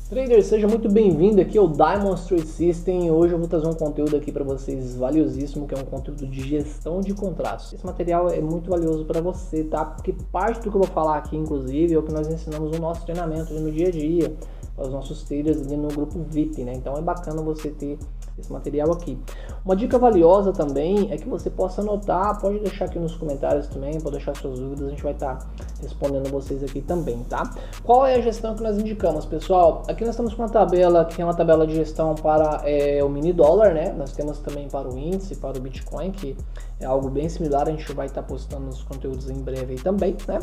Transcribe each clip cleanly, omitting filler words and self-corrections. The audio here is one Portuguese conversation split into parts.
Trader, seja muito bem-vindo aqui ao Diamond Trade System. Hoje eu vou trazer um conteúdo aqui para vocês valiosíssimo, que é um conteúdo de gestão de contratos. Esse material é muito valioso para você, tá? Porque parte do que eu vou falar aqui, inclusive, é o que nós ensinamos no nosso treinamento no dia a dia, para os nossos traders ali no grupo VIP, né? Então é bacana você ter esse material aqui. Uma dica valiosa também é que você possa anotar, pode deixar aqui nos comentários também, pode deixar suas dúvidas, a gente vai estar respondendo vocês aqui também, tá? Qual é a gestão que nós indicamos, pessoal? Aqui nós estamos com uma tabela, que é uma tabela de gestão para o mini dólar, né? Nós temos também para o índice, para o Bitcoin, que é algo bem similar, a gente vai estar postando nos conteúdos em breve aí também, né?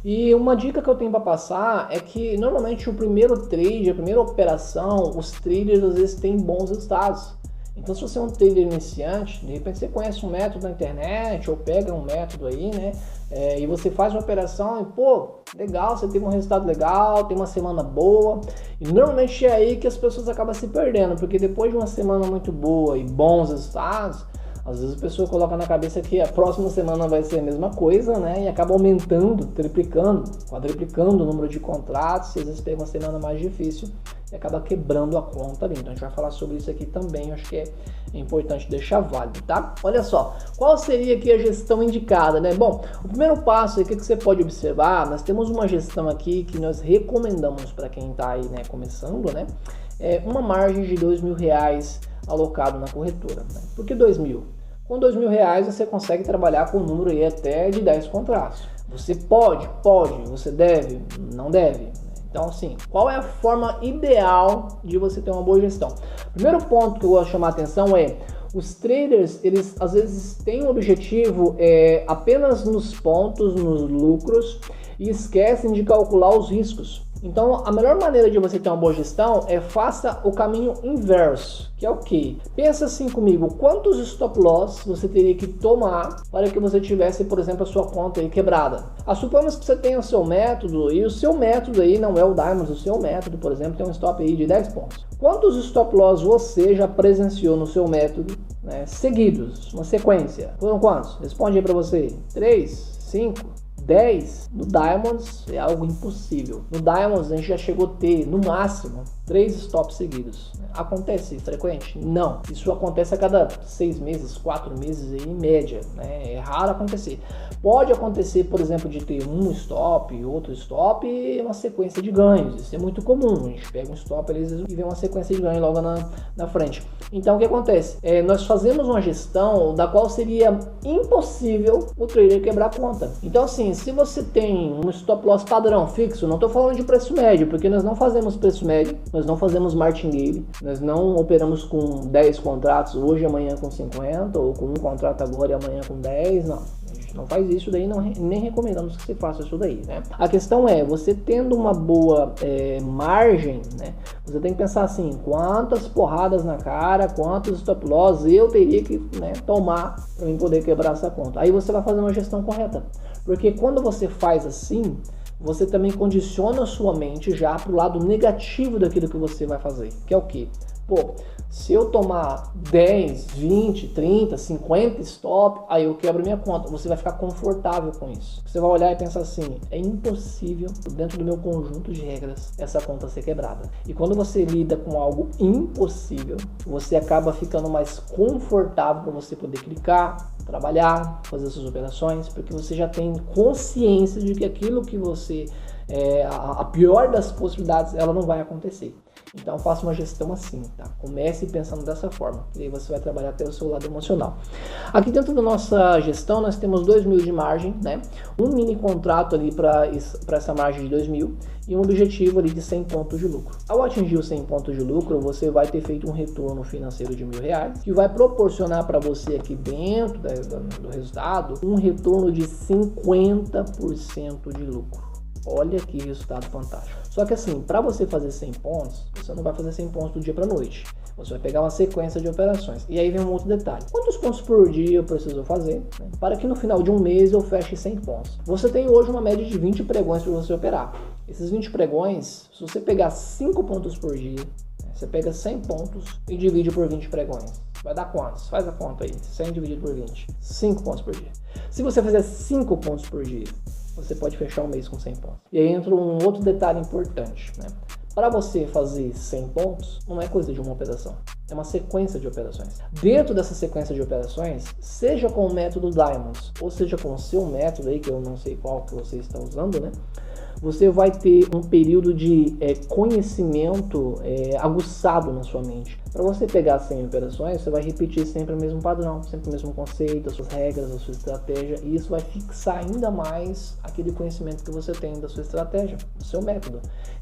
E uma dica que eu tenho para passar é que normalmente o primeiro trade, a primeira operação, os traders às vezes têm bons resultados. Então se você é um trader iniciante, de repente você conhece um método na internet ou pega um método aí, né? E você faz uma operação e pô, legal, você teve um resultado legal, tem uma semana boa. E normalmente é aí que as pessoas acabam se perdendo, porque depois de uma semana muito boa e bons resultados, às vezes a pessoa coloca na cabeça que a próxima semana vai ser a mesma coisa, né? E acaba aumentando, triplicando, quadruplicando o número de contratos. E às vezes tem uma semana mais difícil e acaba quebrando a conta ali. Então a gente vai falar sobre isso aqui também. Eu acho que é importante deixar válido, tá? Olha só, qual seria aqui a gestão indicada, né? Bom, o primeiro passo aqui que você pode observar, nós temos uma gestão aqui que nós recomendamos para quem está aí, né, começando, né? É uma margem de R$2.000 alocado na corretora, né? Por que 2.000? Com R$2.000 você consegue trabalhar com um número aí até de 10 contratos. Você pode, você deve, não deve. Então assim, qual é a forma ideal de você ter uma boa gestão? Primeiro ponto que eu gosto de chamar a atenção é, os traders, eles às vezes têm um objetivo apenas nos pontos, nos lucros, e esquecem de calcular os riscos. Então a melhor maneira de você ter uma boa gestão é faça o caminho inverso, que é o que? Pensa assim comigo, quantos stop loss você teria que tomar para que você tivesse, por exemplo, a sua conta aí quebrada? Suponhamos que você tenha o seu método, e o seu método aí não é o Diamond, o seu método, por exemplo, tem um stop aí de 10 pontos. Quantos stop loss você já presenciou no seu método, né, seguidos, uma sequência? Foram quantos? Responde aí para você. 3, 5... 10, no Diamonds é algo impossível. No Diamonds a gente já chegou a ter, no máximo, 3 stops seguidos. Acontece frequente? Não. Isso acontece a cada 6 meses, 4 meses aí, em média, né? É raro acontecer. Pode acontecer, por exemplo, de ter um stop, outro stop e uma sequência de ganhos. Isso é muito comum. A gente pega um stop ali e vê uma sequência de ganho logo na frente. Então o que acontece? Nós fazemos uma gestão da qual seria impossível o trader quebrar a conta. Então assim, se você tem um stop loss padrão fixo, não estou falando de preço médio, porque nós não fazemos preço médio, nós não fazemos martingale, nós não operamos com 10 contratos hoje, amanhã com 50, ou com um contrato agora e amanhã com 10, não. A gente não faz isso daí, nem recomendamos que você faça isso daí, né? A questão é, você tendo uma boa margem, né? Você tem que pensar assim, quantas porradas na cara, quantos stop loss eu teria que, né, tomar para eu poder quebrar essa conta. Aí você vai fazer uma gestão correta. Porque quando você faz assim, você também condiciona a sua mente já para o lado negativo daquilo que você vai fazer. Que é o quê? Pô, se eu tomar 10, 20, 30, 50 stop, aí eu quebro minha conta. Você vai ficar confortável com isso. Você vai olhar e pensar assim, é impossível, dentro do meu conjunto de regras, essa conta ser quebrada. E quando você lida com algo impossível, você acaba ficando mais confortável para você poder clicar, trabalhar, fazer suas operações, porque você já tem consciência de que aquilo que você, a pior das possibilidades, ela não vai acontecer. Então faça uma gestão assim, tá? Comece pensando dessa forma, e aí você vai trabalhar até o seu lado emocional. Aqui dentro da nossa gestão nós temos 2.000 de margem, né? Um mini contrato ali para essa margem de 2.000 e um objetivo ali de 100 pontos de lucro. Ao atingir os 100 pontos de lucro, você vai ter feito um retorno financeiro de R$1.000, que vai proporcionar para você aqui dentro do resultado um retorno de 50% de lucro. Olha que resultado fantástico. Só que assim, para você fazer 100 pontos, você não vai fazer 100 pontos do dia para noite. Você vai pegar uma sequência de operações. E aí vem um outro detalhe. Quantos pontos por dia eu preciso fazer, né, para que no final de um mês eu feche 100 pontos? Você tem hoje uma média de 20 pregões para você operar. Esses 20 pregões, se você pegar 5 pontos por dia, né, você pega 100 pontos e divide por 20 pregões. Vai dar quantos? Faz a conta aí. 100 dividido por 20. 5 pontos por dia. Se você fizer 5 pontos por dia, você pode fechar o mês com 100 pontos. E aí entra um outro detalhe importante, né? Para você fazer 100 pontos, não é coisa de uma operação, é uma sequência de operações. Dentro dessa sequência de operações, seja com o método Diamonds, ou seja com o seu método aí, que eu não sei qual que você está usando, né? Você vai ter um período de conhecimento aguçado na sua mente. Para você pegar 100 operações, você vai repetir sempre o mesmo padrão, sempre o mesmo conceito, as suas regras, a sua estratégia, e isso vai fixar ainda mais aquele conhecimento que você tem da sua estratégia, do seu método.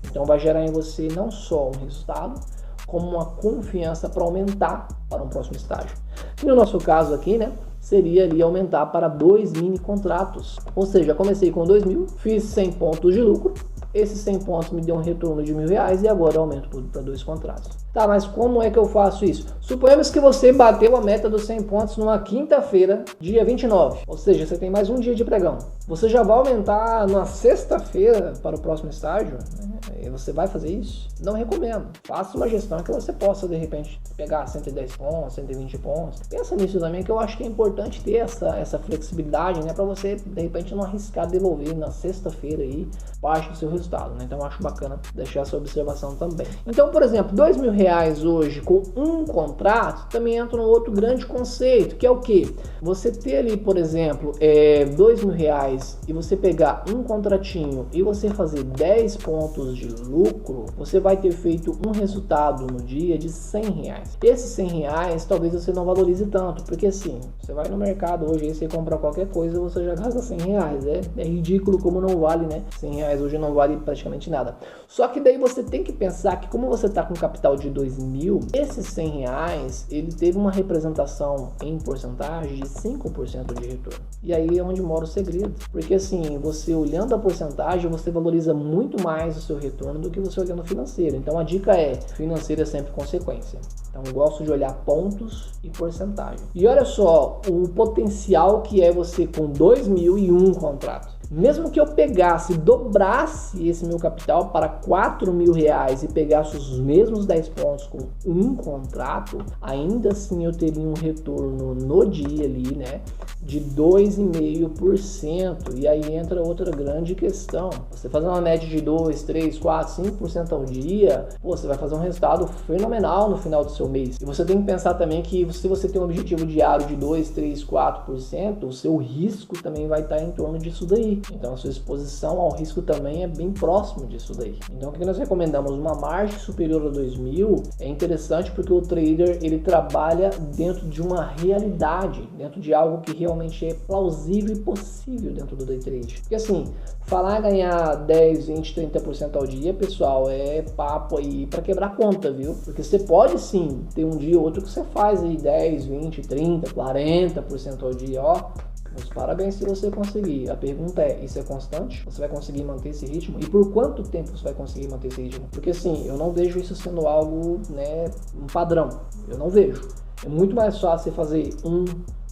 Então vai gerar em você não só um resultado, como uma confiança para aumentar para um próximo estágio. E no nosso caso aqui, né, seria ali aumentar para 2 mini contratos. Ou seja, comecei com 2.000, fiz 100 pontos de lucro, esses 100 pontos me deu um retorno de R$1.000 e agora eu aumento tudo para 2 contratos. Tá, mas como é que eu faço isso? Suponhamos que você bateu a meta dos 100 pontos numa quinta-feira, dia 29, ou seja, você tem mais um dia de pregão. Você já vai aumentar na sexta-feira para o próximo estágio, né? E você vai fazer isso? Não recomendo. Faça uma gestão que você possa, de repente, pegar 110 pontos, 120 pontos. Pensa nisso também, que eu acho que é importante ter essa flexibilidade, né? Para você, de repente, não arriscar devolver na sexta-feira aí parte do seu resultado, né? Então eu acho bacana deixar essa observação também. Então, por exemplo, R$2.000 hoje com um contrato também entra num outro grande conceito, que é o que? Você ter ali, por exemplo, R$2.000 e você pegar um contratinho e você fazer 10 pontos de lucro, você vai ter feito um resultado no dia de R$100. Esses R$100 talvez você não valorize tanto, porque assim, você vai no mercado hoje e você compra qualquer coisa, você já gasta R$100. É ridículo como não vale, né? R$100 hoje não vale praticamente nada. Só que daí você tem que pensar que como você está com capital de 2.000, esses R$100, ele teve uma representação em porcentagem de 5% de retorno. E aí é onde mora o segredo. Porque assim, você olhando a porcentagem, você valoriza muito mais o seu retorno do que você olhando o financeiro. Então a dica é, financeiro é sempre consequência. Então eu gosto de olhar pontos e porcentagem. E olha só, o potencial que é você com 2.000 e um contrato. Mesmo que eu pegasse, dobrasse esse meu capital para R$4.000 e pegasse os mesmos 10 pontos com um contrato, ainda assim eu teria um retorno no dia ali, né, de 2,5%. E aí entra outra grande questão. Você fazendo uma média de 2, 3, 4, 5% ao dia, você vai fazer um resultado fenomenal no final do seu mês. E você tem que pensar também que se você tem um objetivo diário de 2, 3, 4%, o seu risco também vai estar em torno disso daí. Então a sua exposição ao risco também é bem próximo disso daí. Então o que nós recomendamos? Uma margem superior a 2.000 é interessante porque o trader ele trabalha dentro de uma realidade, dentro de algo que realmente é plausível e possível dentro do day trade. Porque assim, falar ganhar 10, 20, 30% ao dia, pessoal, é papo aí para quebrar conta, viu? Porque você pode sim ter um dia ou outro que você faz aí 10, 20, 30, 40% ao dia, ó. Mas parabéns se você conseguir. A pergunta é, isso é constante? Você vai conseguir manter esse ritmo? E por quanto tempo você vai conseguir manter esse ritmo? Porque assim, eu não vejo isso sendo algo, né, um padrão. Eu não vejo. É muito mais fácil você fazer 1,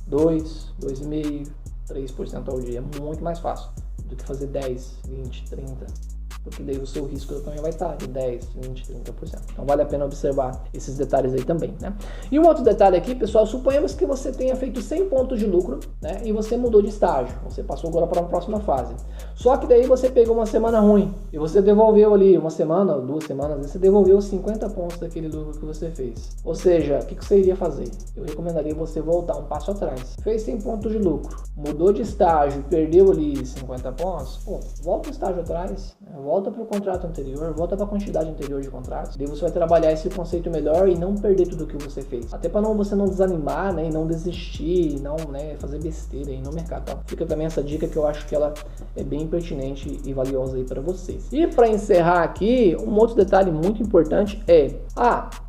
2, 2,5%, 3% ao dia. É muito mais fácil do que fazer 10, 20, 30%. Porque daí o seu risco também vai estar de 10, 20, 30%. Então vale a pena observar esses detalhes aí também, né? E um outro detalhe aqui, pessoal, suponhamos que você tenha feito 100 pontos de lucro, né? E você mudou de estágio, você passou agora para uma próxima fase. Só que daí você pegou uma semana ruim e você devolveu ali uma semana, 2 semanas, você devolveu 50 pontos daquele lucro que você fez. Ou seja, o que você iria fazer? Eu recomendaria você voltar um passo atrás. Fez 100 pontos de lucro, mudou de estágio, perdeu ali 50 pontos, pô, volta o estágio atrás, né? Volta para o contrato anterior, volta para a quantidade anterior de contratos. Daí você vai trabalhar esse conceito melhor e não perder tudo o que você fez. Até para você não desanimar, né, e não desistir, não, né, fazer besteira aí no mercado. Tá? Fica também essa dica que eu acho que ela é bem pertinente e valiosa aí para vocês. E para encerrar aqui, um outro detalhe muito importante é,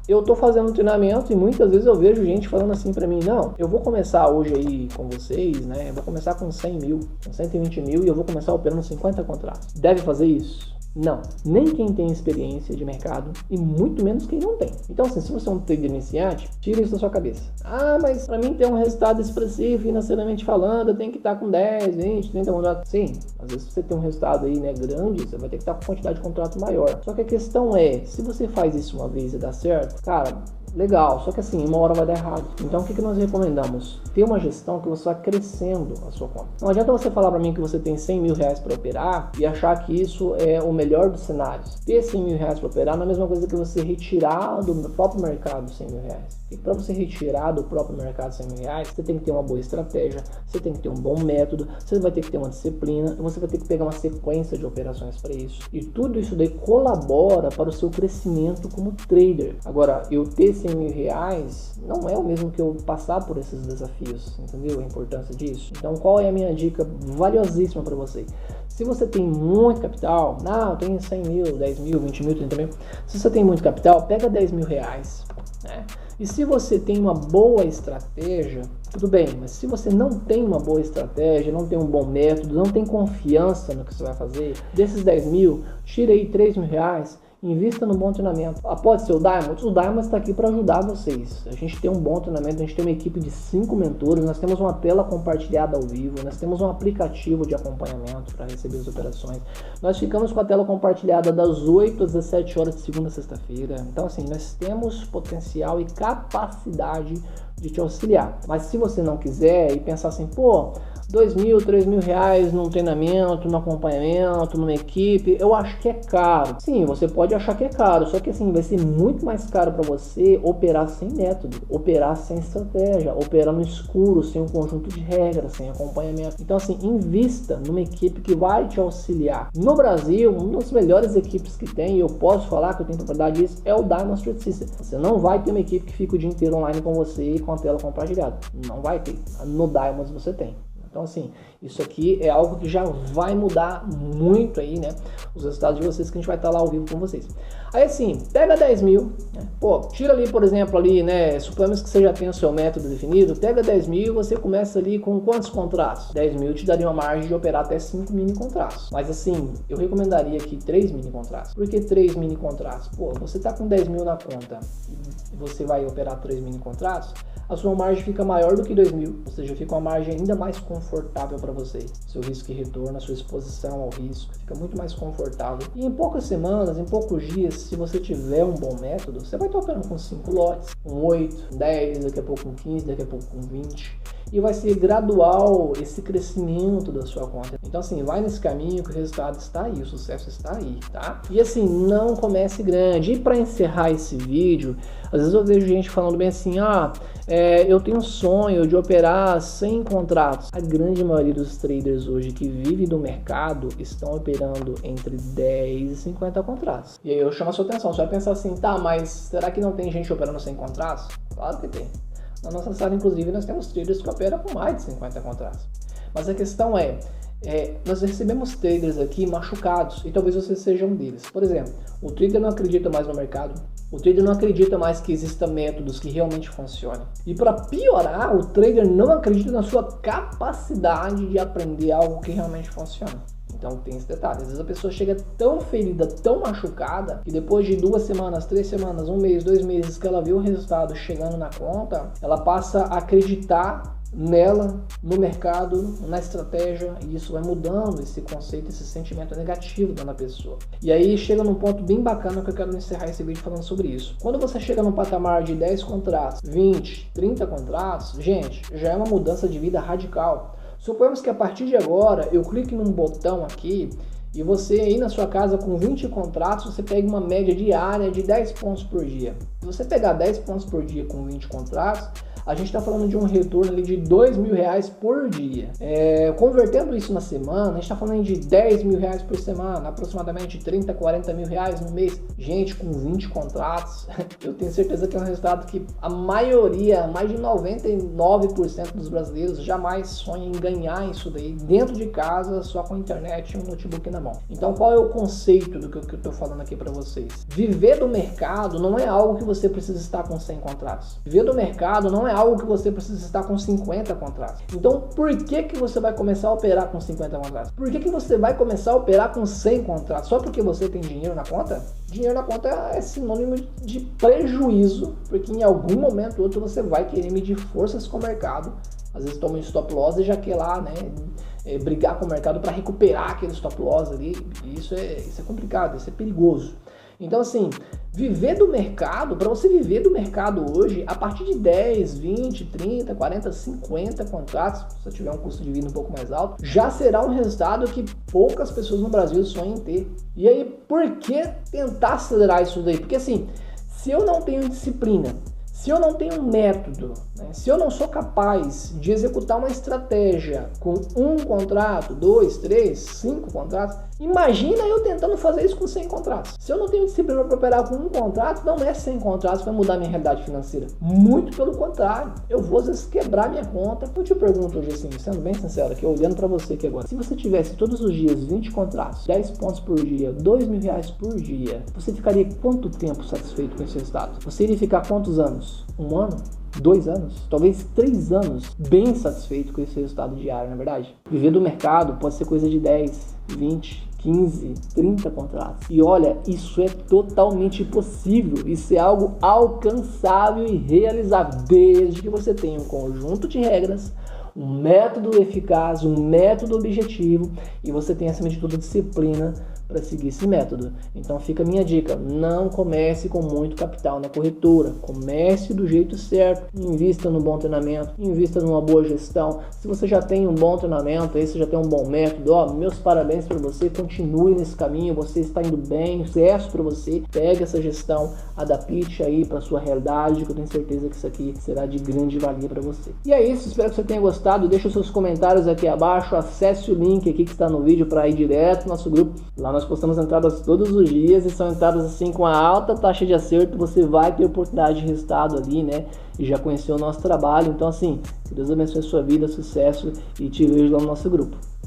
eu tô fazendo um treinamento e muitas vezes eu vejo gente falando assim pra mim, não, eu vou começar hoje aí com vocês, né, eu vou começar com 100 mil, com 120 mil e eu vou começar operando 50 contratos. Deve fazer isso? Não, nem quem tem experiência de mercado e muito menos quem não tem. Então assim, se você é um trader iniciante, tira isso da sua cabeça. Mas para mim ter um resultado expressivo financeiramente falando, eu tenho que estar com 10, 20, 30 contratos. Sim, às vezes você tem um resultado aí, né, grande, você vai ter que estar com quantidade de contrato maior. Só que a questão é, se você faz isso uma vez e dá certo, cara, legal, só que assim, uma hora vai dar errado. Então o que nós recomendamos? Ter uma gestão que você vai crescendo a sua conta. Não adianta você falar para mim que você tem 100 mil reais para operar e achar que isso é o melhor dos cenários. Ter 100 mil reais para operar não é a mesma coisa que você retirar do próprio mercado 100 mil reais. E para você retirar do próprio mercado 100 mil reais, você tem que ter uma boa estratégia, você tem que ter um bom método, você vai ter que ter uma disciplina, você vai ter que pegar uma sequência de operações para isso. E tudo isso daí colabora para o seu crescimento como trader. Agora, eu ter 100 mil reais não é o mesmo que eu passar por esses desafios, entendeu? A importância disso. Então, qual é a minha dica valiosíssima para você? Se você tem muito capital, não, eu tenho 100 mil, 10 mil, 20 mil, 30 mil. Se você tem muito capital, pega 10 mil reais, né? E se você tem uma boa estratégia, tudo bem, mas se você não tem uma boa estratégia, não tem um bom método, não tem confiança no que você vai fazer, desses 10 mil, tira aí 3 mil reais, invista no bom treinamento. Pode ser o Diamond está aqui para ajudar vocês. A gente tem um bom treinamento, a gente tem uma equipe de 5 mentores, nós temos uma tela compartilhada ao vivo, nós temos um aplicativo de acompanhamento para receber as operações. Nós ficamos com a tela compartilhada das 8 às 17 horas de segunda a sexta-feira. Então assim, nós temos potencial e capacidade de te auxiliar. Mas se você não quiser e pensar assim, pô, 2 mil, 3 mil reais num treinamento, num acompanhamento, numa equipe, eu acho que é caro. Sim, você pode achar que é caro, só que assim, vai ser muito mais caro para você operar sem método, operar sem estratégia, operar no escuro, sem um conjunto de regras, sem acompanhamento. Então assim, invista numa equipe que vai te auxiliar. No Brasil, uma das melhores equipes que tem, e eu posso falar que eu tenho propriedade disso, é o Diamond Trade System. Você não vai ter uma equipe que fica o dia inteiro online com você e com a tela compartilhada. Não vai ter. No Diamond você tem. Então assim, isso aqui é algo que já vai mudar muito aí, né, os resultados de vocês, que a gente vai estar lá ao vivo com vocês. Aí assim, pega 10 mil, né? Pô, tira ali, por exemplo, ali, né, suponhamos que você já tenha o seu método definido, pega 10 mil e você começa ali com quantos contratos? 10 mil te daria uma margem de operar até 5 mini contratos. Mas assim, eu recomendaria aqui 3 mini contratos. Por que 3 mini contratos? Pô, você tá com 10 mil na conta e você vai operar 3 mini contratos, a sua margem fica maior do que 2 mil, ou seja, fica uma margem ainda mais confortável para você. Seu risco e retorno, a sua exposição ao risco, fica muito mais confortável. E em poucas semanas, em poucos dias, se você tiver um bom método, você vai estar operando com 5 lotes, com 8, 10, daqui a pouco com 15, daqui a pouco com 20. E vai ser gradual esse crescimento da sua conta. Então assim, vai nesse caminho que o resultado está aí, o sucesso está aí, tá? E assim, não comece grande. E para encerrar esse vídeo, às vezes eu vejo gente falando bem assim, eu tenho um sonho de operar 100 contratos. A grande maioria dos traders hoje que vivem do mercado estão operando entre 10 e 50 contratos. E aí eu chamo a sua atenção, você vai pensar assim, tá, mas será que não tem gente operando 100 contratos? Claro que tem. Na nossa sala, inclusive, nós temos traders que operam com mais de 50 contratos. Mas a questão nós recebemos traders aqui machucados, e talvez você seja um deles. Por exemplo, o trader não acredita mais no mercado, o trader não acredita mais que existam métodos que realmente funcionam. E para piorar, o trader não acredita na sua capacidade de aprender algo que realmente funciona. Então tem esse detalhe, às vezes a pessoa chega tão ferida, tão machucada, que depois de 2 semanas, 3 semanas, 1 mês, 2 meses que ela vê o resultado chegando na conta, ela passa a acreditar nela, no mercado, na estratégia, e isso vai mudando esse conceito, esse sentimento negativo dentro da pessoa. E aí chega num ponto bem bacana que eu quero encerrar esse vídeo falando sobre isso. Quando você chega num patamar de 10 contratos, 20, 30 contratos, gente, já é uma mudança de vida radical. Suponhamos que a partir de agora eu clique num botão aqui e você aí na sua casa com 20 contratos, você pega uma média diária de 10 pontos por dia. Se você pegar 10 pontos por dia com 20 contratos, a gente está falando de um retorno ali de 2 mil reais por dia. Convertendo isso na semana, a gente está falando de 10 mil reais por semana, aproximadamente 30, 40 mil reais no mês. Gente, com 20 contratos, eu tenho certeza que é um resultado que a maioria, mais de 99% dos brasileiros jamais sonha em ganhar isso daí dentro de casa, só com a internet e um notebook na mão. Então, qual é o conceito do que eu estou falando aqui para vocês? Viver do mercado não é algo que você precisa estar com 100 contratos. Viver do mercado não é algo que você precisa estar com 50 contratos. Então, por que você vai começar a operar com 50 contratos? Por que você vai começar a operar com 100 contratos? Só porque você tem dinheiro na conta? Dinheiro na conta é sinônimo de prejuízo, porque em algum momento ou outro você vai querer medir forças com o mercado. Às vezes toma um stop loss e já quer lá, né, brigar com o mercado para recuperar aquele stop loss ali. E isso é complicado, isso é perigoso. Então assim, viver do mercado, para você viver do mercado hoje, a partir de 10, 20, 30, 40, 50 contratos, se você tiver um custo de vida um pouco mais alto, já será um resultado que poucas pessoas no Brasil sonham em ter. E aí, por que tentar acelerar isso daí? Porque assim, se eu não tenho disciplina, se eu não tenho um método, né, se eu não sou capaz de executar uma estratégia com um contrato, 2, 3, 5 contratos, imagina eu tentando fazer isso com 100 contratos. Se eu não tenho disciplina para operar com um contrato, não é 100 contratos que vai mudar minha realidade financeira. Muito pelo contrário, eu vou às vezes quebrar minha conta. Eu te pergunto hoje assim, sendo bem sincero aqui, olhando para você aqui agora, se você tivesse todos os dias 20 contratos, 10 pontos por dia, R$2.000 por dia, você ficaria quanto tempo satisfeito com esse resultado? Você iria ficar quantos anos? 1 ano? 2 anos? Talvez 3 anos bem satisfeito com esse resultado diário, na verdade? Viver do mercado pode ser coisa de 10, 20, 15, 30 contratos. E olha, isso é totalmente possível. Isso é algo alcançável e realizável, desde que você tenha um conjunto de regras, um método eficaz, um método objetivo e você tenha, acima de tudo, disciplina para seguir esse método. Então fica a minha dica, não comece com muito capital na corretora, comece do jeito certo, invista no bom treinamento, invista numa boa gestão. Se você já tem um bom treinamento, aí você já tem um bom método, ó, meus parabéns para você, continue nesse caminho, você está indo bem, sucesso para você, pega essa gestão, adapte aí para sua realidade, que eu tenho certeza que isso aqui será de grande valia para você. E é isso, espero que você tenha gostado, deixa os seus comentários aqui abaixo, acesse o link aqui que está no vídeo para ir direto no nosso grupo. Lá nós postamos entradas todos os dias e são entradas assim com a alta taxa de acerto, você vai ter oportunidade de resultado ali, né? E já conheceu o nosso trabalho, então assim, que Deus abençoe a sua vida, sucesso e te vejo lá no nosso grupo.